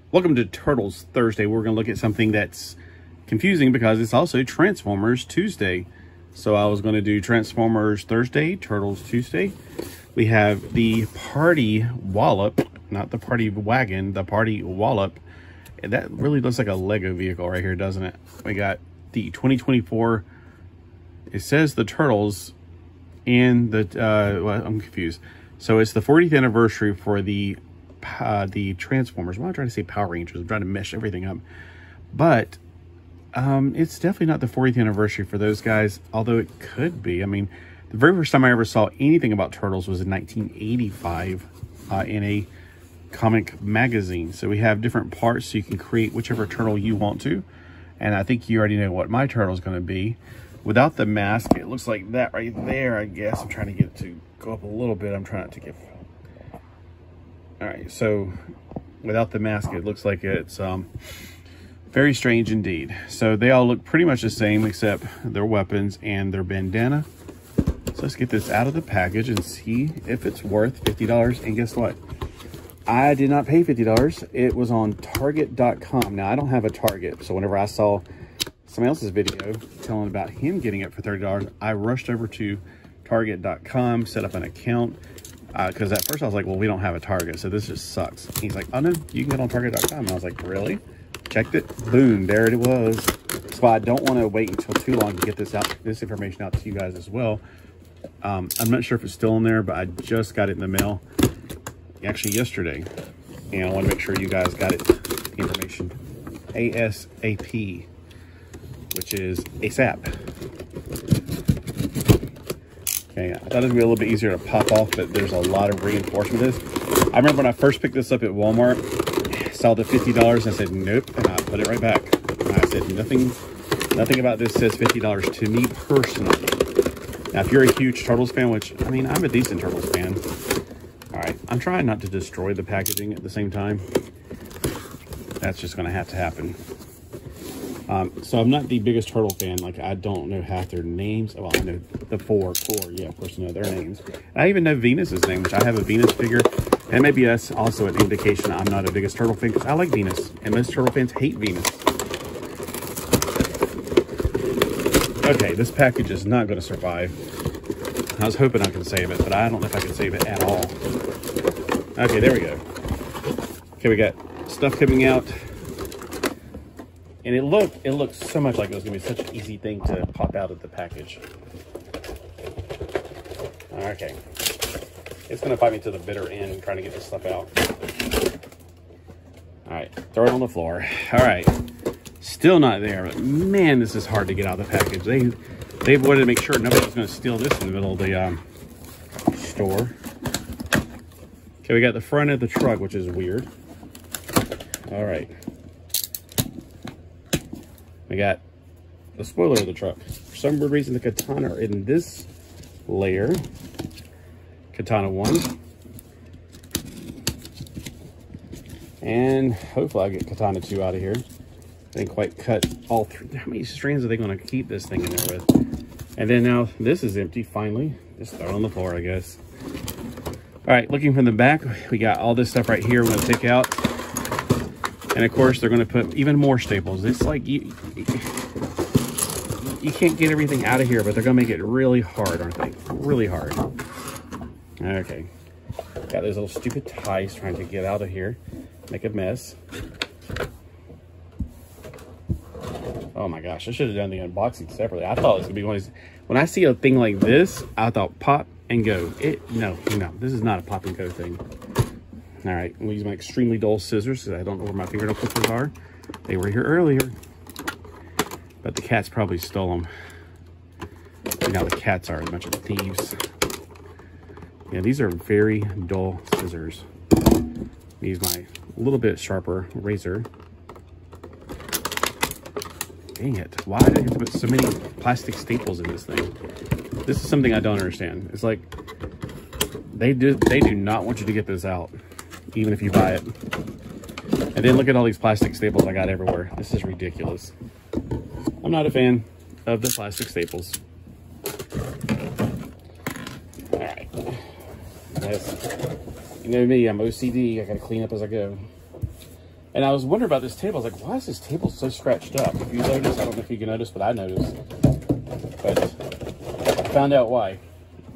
Welcome to Turtles Thursday. We're going to look at something that's confusing because it's also Transformers Tuesday. So I was going to do Transformers Thursday, Turtles Tuesday. We have the Party Wallop, not the Party Wagon, the Party Wallop. And that really looks like a Lego vehicle right here, doesn't it? We got the 2024, it says the Turtles and the, well, I'm confused. So it's the 40th anniversary for the Transformers. Well, I'm trying to say Power Rangers. I'm trying to mesh everything up. But it's definitely not the 40th anniversary for those guys, although it could be. I mean, the very first time I ever saw anything about Turtles was in 1985 in a comic magazine. So we have different parts so you can create whichever turtle you want to. And I think you already know what my turtle is going to be. Without the mask, it looks like that right there, I guess. I'm trying to get it to go up a little bit. I'm trying not to get... All right, so without the mask, it looks like it's very strange indeed. So they all look pretty much the same except their weapons and their bandana. So let's get this out of the package and see if it's worth $50. And guess what? I did not pay $50. It was on Target.com. Now, I don't have a Target, so whenever I saw somebody else's video telling about him getting it for $30, I rushed over to Target.com, set up an account. Because at first I was like, well, we don't have a Target, so this just sucks. He's like, oh no, you can get on Target.com. And I was like, really? Checked it. Boom, there it was. So I don't want to wait until too long to get this information out to you guys as well. I'm not sure if it's still in there, but I just got it in the mail actually yesterday. And I want to make sure you guys got it, the information ASAP, which is ASAP. Okay, I thought it was going to be a little bit easier to pop off, but there's a lot of reinforcement with this. I remember when I first picked this up at Walmart, saw the $50, and I said, nope, and I put it right back. And I said, nothing about this says $50 to me personally. Now, if you're a huge Turtles fan, which, I mean, I'm a decent Turtles fan. All right, I'm trying not to destroy the packaging at the same time. That's just going to have to happen. So I'm not the biggest Turtle fan. Like, I don't know half their names. Well, I know the four, yeah, of course I know their names. I even know Venus's name, which I have a Venus figure. And maybe that's also an indication I'm not the biggest Turtle fan, because I like Venus. And most Turtle fans hate Venus. Okay, this package is not going to survive. I was hoping I could save it, but I don't know if I can save it at all. Okay, there we go. Okay, we got stuff coming out. And it looked so much like it was going to be such an easy thing to pop out of the package. Okay. It's going to fight me to the bitter end trying to get this stuff out. All right. Throw it on the floor. All right. Still not there. But man, this is hard to get out of the package. They wanted to make sure nobody was going to steal this in the middle of the store. Okay, we got the front of the truck, which is weird. All right. We got the spoiler of the truck. For some weird reason, the katana are in this layer. Katana 1. And hopefully I get katana 2 out of here. Didn't quite cut all three. How many strands are they going to keep this thing in there with? And then now this is empty, finally. Just throw it on the floor, I guess. All right, looking from the back, we got all this stuff right here we're going to take out. And of course, they're going to put even more staples. It's like you can't get everything out of here, but they're going to make it really hard, aren't they? Really hard. Okay. Got those little stupid ties trying to get out of here. Make a mess. Oh my gosh, I should have done the unboxing separately. I thought it was going to be one of these. When I see a thing like this, I thought pop and go. No, this is not a pop and go thing. All right, I'm gonna use my extremely dull scissors because I don't know where my fingernail clippers are. They were here earlier, but the cats probably stole them. You know, the cats are a bunch of thieves. Yeah, these are very dull scissors. Use my little bit sharper razor. Dang it, why did I have to put so many plastic staples in this thing? This is something I don't understand. It's like, they do not want you to get this out, even if you buy it. And then look at all these plastic staples I got everywhere. This is ridiculous. I'm not a fan of the plastic staples. All right. Yes. You know me, I'm OCD. I gotta clean up as I go. And I was wondering about this table. I was like, why is this table so scratched up? If you notice, I don't know if you can notice, but I noticed. But I found out why.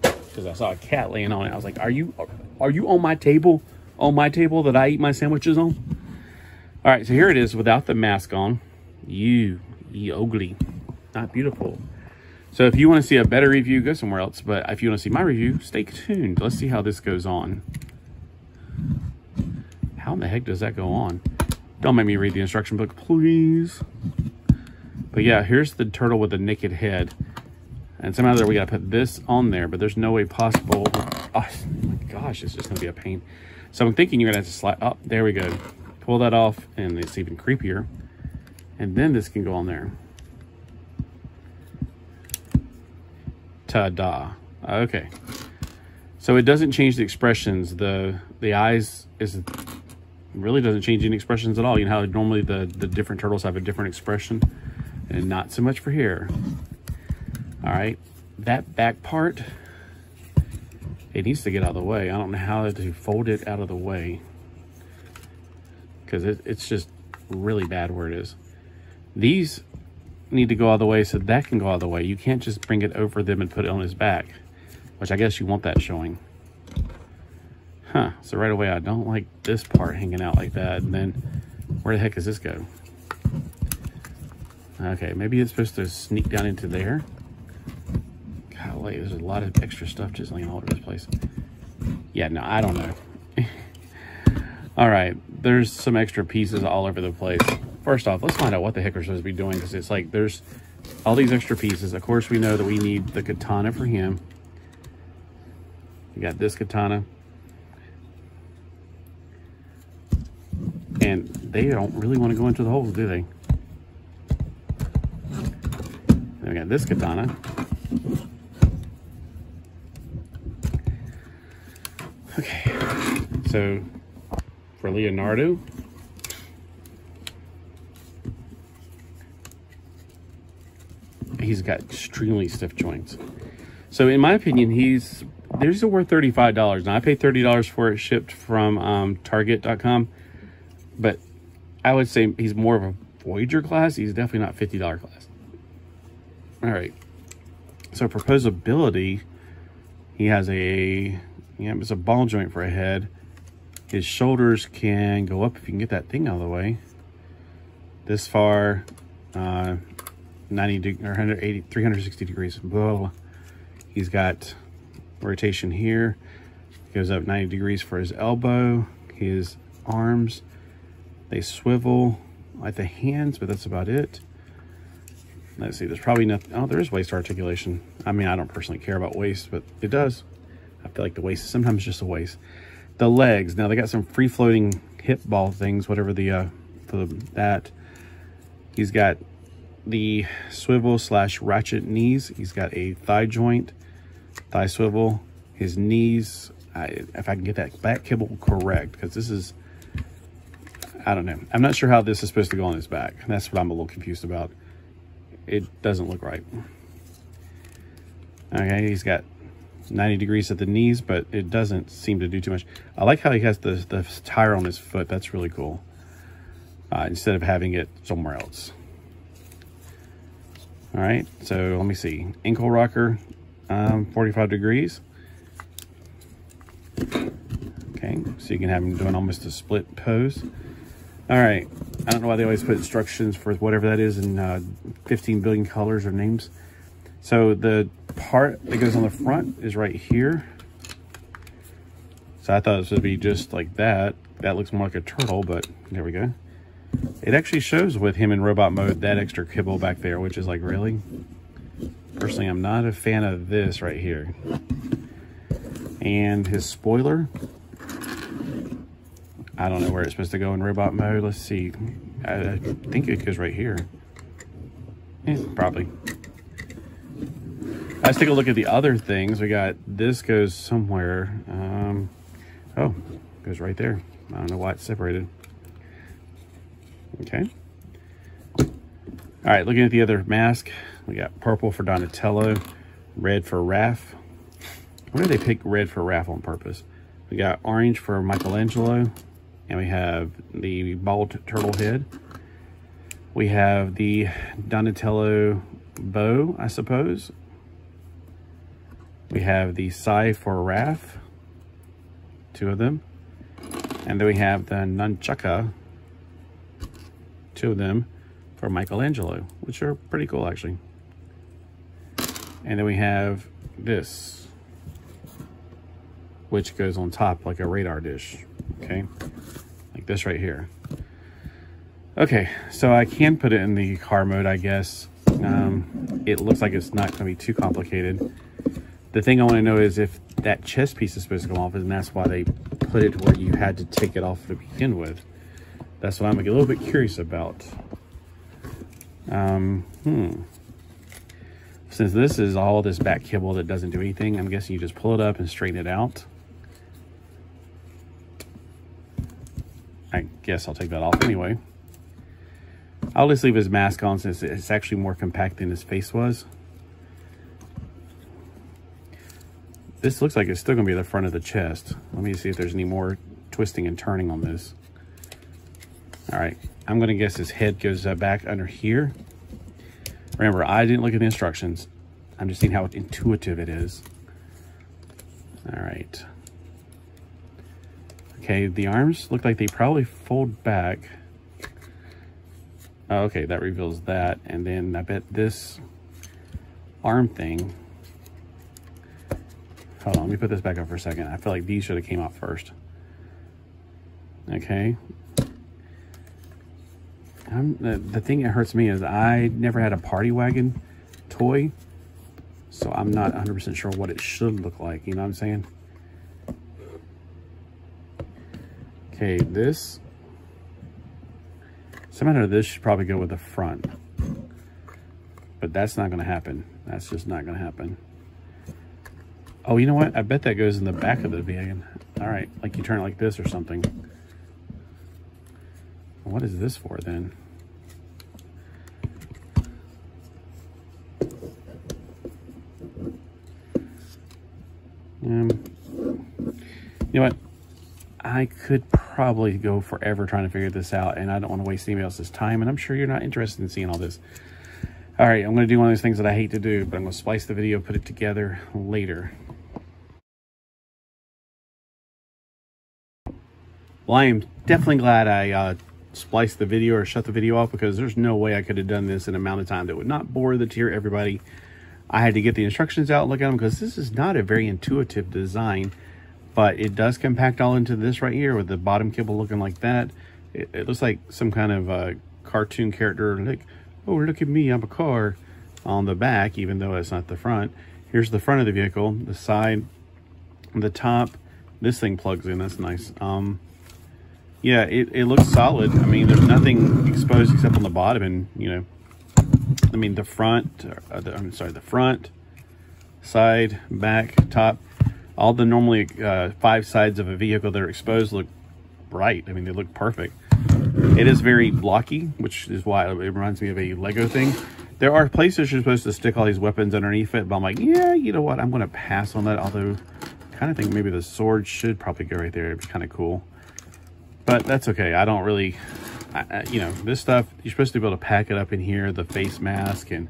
Because I saw a cat laying on it. I was like, are you on my table? On my table that I eat my sandwiches on? All right, so here it is without the mask on. You ugly. Not beautiful. So if you want to see a better review, go somewhere else. But if you want to see my review, stay tuned. Let's see how this goes on. How in the heck does that go on? Don't make me read the instruction book, please. But yeah, here's the turtle with the naked head. And somehow there we got to put this on there, but there's no way possible. Oh my gosh, it's just going to be a pain. So I'm thinking you're going to have to slide. Oh, there we go. Pull that off, and it's even creepier. And then this can go on there. Ta-da. Okay. So it doesn't change the expressions. The eyes really doesn't change any expressions at all. You know how normally the different turtles have a different expression, and not so much for here. All right, that back part, it needs to get out of the way. I don't know how to fold it out of the way, because it's just really bad where it is. These need to go out of the way so that can go out of the way. You can't just bring it over them and put it on his back, which I guess you want that showing. Huh, so right away I don't like this part hanging out like that. And then where the heck does this go? Okay, maybe it's supposed to sneak down into there. Golly, there's a lot of extra stuff just laying all over this place. Yeah, no, I don't know. All right, there's some extra pieces all over the place. First off, let's find out what the heck we're supposed to be doing, because it's like there's all these extra pieces. Of course, we know that we need the katana for him. We got this katana. And they don't really want to go into the holes, do they? Then we got this katana. Okay, so for Leonardo, he's got extremely stiff joints. So in my opinion, these are worth $35. Now I paid $30 for it shipped from Target.com. But I would say he's more of a Voyager class. He's definitely not $50 class. All right. So proposability, he has it's a ball joint for a head. His shoulders can go up if you can get that thing out of the way. This far, 360 degrees. Whoa. He's got rotation here. Goes up 90 degrees for his elbow. His arms, they swivel like the hands, but that's about it. Let's see, there's probably nothing. Oh, there is waist articulation. I mean, I don't personally care about waist, but it does. I feel like the waist is sometimes just a waist. The legs, now they got some free-floating hip ball things, whatever for that. He's got the swivel / ratchet knees. He's got a thigh joint, thigh swivel. His knees, if I can get that back kibble correct, because this is, I don't know. I'm not sure how this is supposed to go on his back. That's what I'm a little confused about. It doesn't look right. Okay, he's got 90 degrees at the knees, but it doesn't seem to do too much. I like how he has the tire on his foot. That's really cool. Instead of having it somewhere else. All right, so let me see. Ankle rocker, 45 degrees. Okay, so you can have him doing almost a split pose. All right, I don't know why they always put instructions for whatever that is in 15 billion colors or names. So the part that goes on the front is right here. So I thought it was going to be just like that. That looks more like a turtle, but there we go. It actually shows with him in robot mode, that extra kibble back there, which is like, really? Personally, I'm not a fan of this right here. And his spoiler, I don't know where it's supposed to go in robot mode. Let's see. I think it goes right here. Yeah, probably. Let's take a look at the other things. We got this goes somewhere. Oh, goes right there. I don't know why it's separated. Okay. All right, looking at the other mask, we got purple for Donatello, red for Raph. Why did they pick red for Raph on purpose? We got orange for Michelangelo, And we have the bald turtle head. We have the Donatello bow, I suppose. We have the Sai for wrath, 2 of them. And then we have the Nunchaka, 2 of them, for Michelangelo, which are pretty cool actually. And then we have this, which goes on top like a radar dish, okay? Like this right here. Okay, so I can put it in the car mode, I guess. It looks like it's not going to be too complicated. The thing I want to know is if that chest piece is supposed to come off, and that's why they put it where you had to take it off to begin with. That's what I'm a little bit curious about. Since this is all this back kibble that doesn't do anything, I'm guessing you just pull it up and straighten it out. I guess I'll take that off anyway. I'll just leave his mask on since it's actually more compact than his face was. This looks like it's still going to be the front of the chest. Let me see if there's any more twisting and turning on this. All right, I'm going to guess his head goes back under here. Remember, I didn't look at the instructions. I'm just seeing how intuitive it is. All right. Okay, the arms look like they probably fold back. Oh, okay, that reveals that. And then I bet this arm thing. Hold on, let me put this back up for a second. I feel like these should have came out first. Okay. The thing that hurts me is I never had a party wagon toy, so I'm not 100% sure what it should look like. You know what I'm saying? Okay, this. Somehow this should probably go with the front, but that's not going to happen. That's just not going to happen. Oh, you know what? I bet that goes in the back of the wagon. All right, like you turn it like this or something. What is this for then? You know what? I could probably go forever trying to figure this out, and I don't want to waste anybody else's time, and I'm sure you're not interested in seeing all this. All right, I'm going to do one of those things that I hate to do, but I'm going to splice the video, put it together later. Well, I am definitely glad I spliced the video or shut the video off, because there's no way I could have done this in an amount of time that would not bore the tier everybody. I had to get the instructions out and look at them, because this is not a very intuitive design, but it does compact all into this right here with the bottom kibble looking like that. It looks like some kind of cartoon character, like, oh, look at me, I'm a car, on the back, even though it's not the front. Here's the front of the vehicle, the side, the top. This thing plugs in, that's nice. Yeah, it looks solid. I mean, there's nothing exposed except on the bottom, and, you know, I mean, the front, I'm sorry, the front, side, back, top, all the normally 5 sides of a vehicle that are exposed look bright. I mean, they look perfect. It is very blocky, which is why it reminds me of a Lego thing. There are places you're supposed to stick all these weapons underneath it, but I'm like, yeah, you know what? I'm going to pass on that, although I kind of think maybe the sword should probably go right there. It'd be kind of cool. But that's okay. I don't really, you know, this stuff, you're supposed to be able to pack it up in here, the face mask and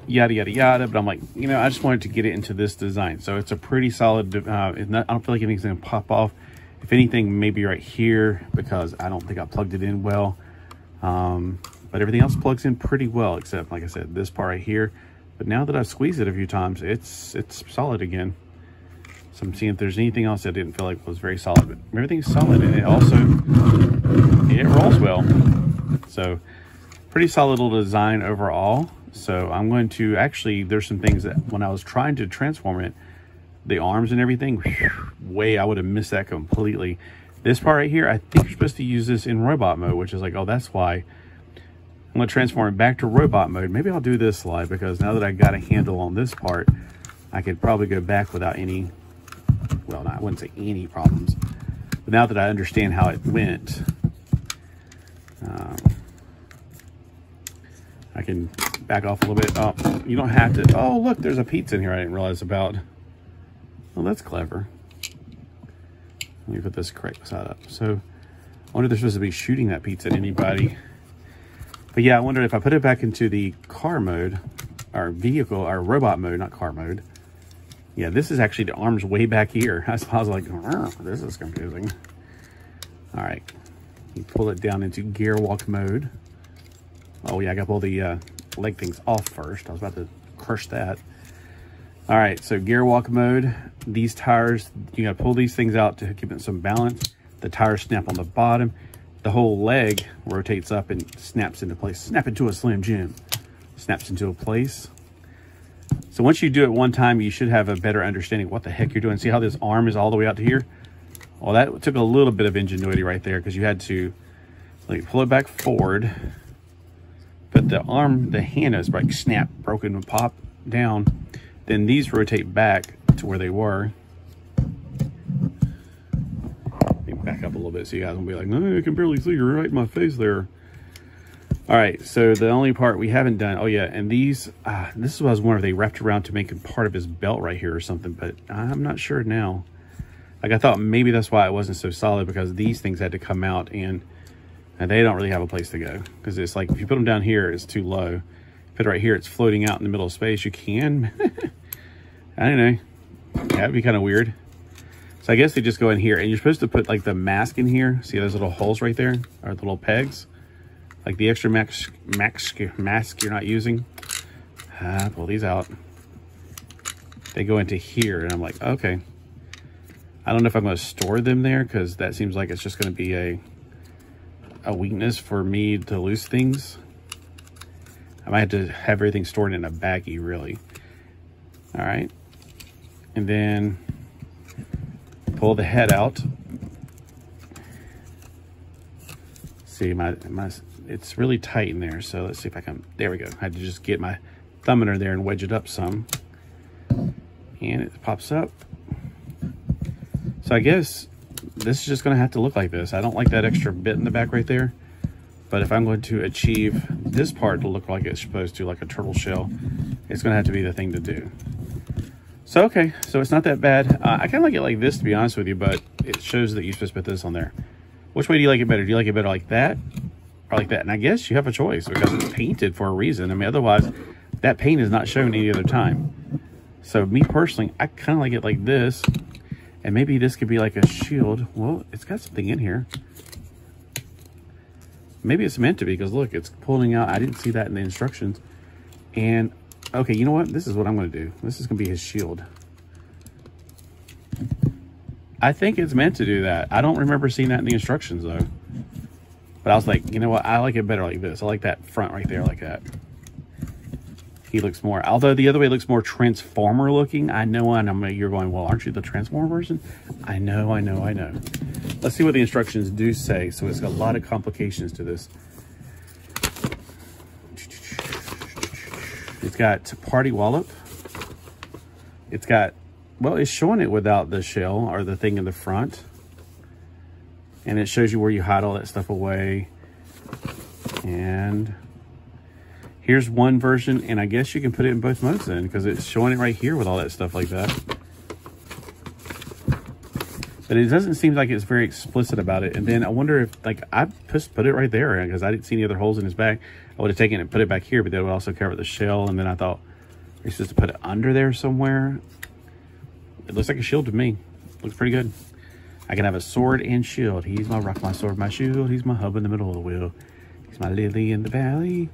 yada, yada, yada. But I'm like, you know, I just wanted to get it into this design. So it's a pretty solid, it's not, I don't feel like anything's going to pop off. If anything, maybe right here, because I don't think I plugged it in well. But everything else plugs in pretty well, except, like I said, this part right here. But now that I've squeezed it a few times, it's solid again. So I'm seeing if there's anything else I didn't feel like was very solid. But everything's solid, and it also, it rolls well. So pretty solid little design overall. So I'm going to, actually, there's some things that when I was trying to transform it, the arms and everything, whew, I would have missed that completely. This part right here, I think you're supposed to use this in robot mode, which is like, oh, that's why. I'm going to transform it back to robot mode. Maybe I'll do this slide, because now that I got a handle on this part, I could probably go back without any, well, I wouldn't say any problems. But now that I understand how it went, I can back off a little bit. Oh, you don't have to. Oh, look, there's a pizza in here I didn't realize about. Well, that's clever. Let me put this correct side up. So wonder if they're supposed to be shooting that pizza at anybody. But yeah, I wonder if I put it back into the car mode, or vehicle, or robot mode, not car mode. Yeah, this is actually the arms way back here. I was like, oh, this is confusing. All right, you pull it down into gear walk mode. Oh yeah, I got to pull the leg things off first. I was about to crush that. All right, so gear walk mode. These tires, you got to pull these things out to keep it some balance. The tires snap on the bottom. The whole leg rotates up and snaps into place. Snap into a Slim Jim. Snaps into a place. So once you do it one time, you should have a better understanding of what the heck you're doing. See how this arm is all the way out to here? Well, that took a little bit of ingenuity right there, because you had to like pull it back forward. But the arm, the hand is like snap, broken, and pop down. Then these rotate back to where they were. Let me back up a little bit so you guys won't be like, no, I can barely see you right in my face there. All right, so the only part we haven't done, oh yeah, and these, this is what I was wondering if they wrapped around to make it part of his belt right here or something, but I'm not sure now. Like I thought maybe that's why it wasn't so solid, because these things had to come out and they don't really have a place to go. Because it's like, if you put them down here, it's too low. Put it right here, it's floating out in the middle of space. You can, I don't know, that'd be kind of weird. So I guess they just go in here, and you're supposed to put like the mask in here. See those little holes right there, or the little pegs? Like the extra mask you're not using. Pull these out. They go into here, and I'm like, okay. I don't know if I'm going to store them there, because that seems like it's just going to be a weakness for me to lose things. I might have to have everything stored in a baggie, really. All right. And then pull the head out. See, it's really tight in there, so let's see if I can, there we go. I had to just get my thumb under there and wedge it up some. And it pops up. So I guess this is just gonna have to look like this. I don't like that extra bit in the back right there. But if I'm going to achieve this part to look like it's supposed to, like a turtle shell, it's gonna have to be the thing to do. So, okay, so it's not that bad. I kind of like it like this, to be honest with you, but it shows that you're supposed to put this on there. Which way do you like it better? Do you like it better like that or like that? And I guess you have a choice, because it's painted for a reason. I mean, otherwise, that paint is not shown any other time. So me personally, I kind of like it like this. And maybe this could be like a shield. Well, it's got something in here. Maybe it's meant to be, because look, it's pulling out. I didn't see that in the instructions. And okay, you know what? This is what I'm going to do. This is going to be his shield. I think it's meant to do that. I don't remember seeing that in the instructions though. But I was like, you know what? I like it better like this. I like that front right there like that. He looks more, although the other way looks more Transformer looking. I know, and you're going, well, aren't you the Transformer version? I know. Let's see what the instructions do say. So it's got a lot of complications to this. It's got party Wallop. It's got, well, it's showing it without the shell or the thing in the front. And it shows you where you hide all that stuff away. And here's one version, and I guess you can put it in both modes then, because it's showing it right here with all that stuff like that. But it doesn't seem like it's very explicit about it. And then I wonder if, like, I just put it right there, because I didn't see any other holes in his back. I would have taken it and put it back here, but that would also cover the shell. And then I thought, you're supposed to put it under there somewhere. It looks like a shield to me. Looks pretty good. I can have a sword and shield. He's my rock, my sword, my shield. He's my hub in the middle of the wheel. He's my lily in the valley.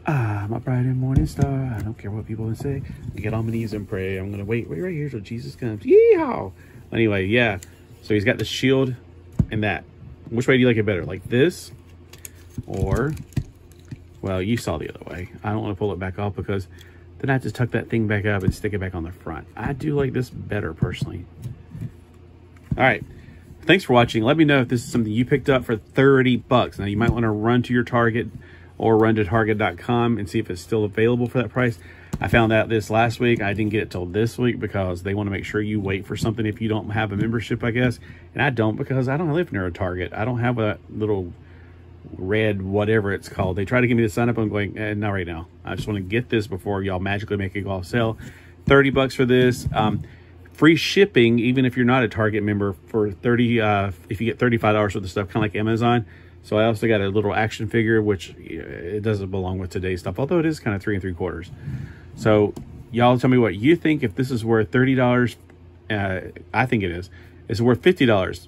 Ah, my bright and morning star. I don't care what people say. I get on my knees and pray. I'm gonna wait right here till Jesus comes. Yeehaw! Anyway, yeah. So he's got the shield and that. Which way do you like it better? Like this? Or, well, you saw the other way. I don't want to pull it back off, because then I have to tuck that thing back up and stick it back on the front. I do like this better personally. All right. Thanks for watching. Let me know if this is something you picked up for 30 bucks. Now you might want to run to your Target or run to target.com and see if it's still available for that price. I found out this last week. I didn't get it till this week, because they want to make sure you wait for something if you don't have a membership, I guess. And I don't, because I don't live near a Target. I don't have a little red whatever it's called. They try to get me to sign up. I'm going, not right now. I just want to get this before y'all magically make it go off sale. 30 bucks for this. Free shipping, even if you're not a Target member, for 30. If you get $35 worth of stuff, kind of like Amazon. So I also got a little action figure, which it doesn't belong with today's stuff, although it is kind of 3 3/4. So y'all tell me what you think. If this is worth $30, I think it is. It's worth $50.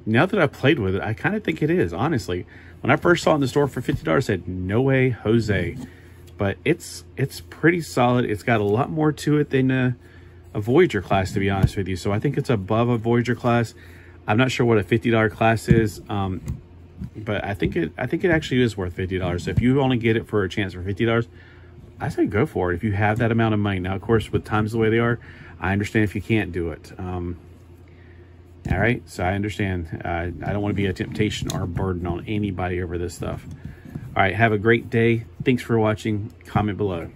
Now that I've played with it, I kind of think it is, honestly. When I first saw it in the store for $50, I said, no way, Jose. But it's pretty solid. It's got a lot more to it than a Voyager class, to be honest with you. So I think it's above a Voyager class. I'm not sure what a $50 class is. But I think it actually is worth $50. So if you only get it for a chance for $50, I say go for it if you have that amount of money. Now, of course, with times the way they are, I understand if you can't do it. All right, so I understand. I don't want to be a temptation or a burden on anybody over this stuff. All right, have a great day. Thanks for watching. Comment below.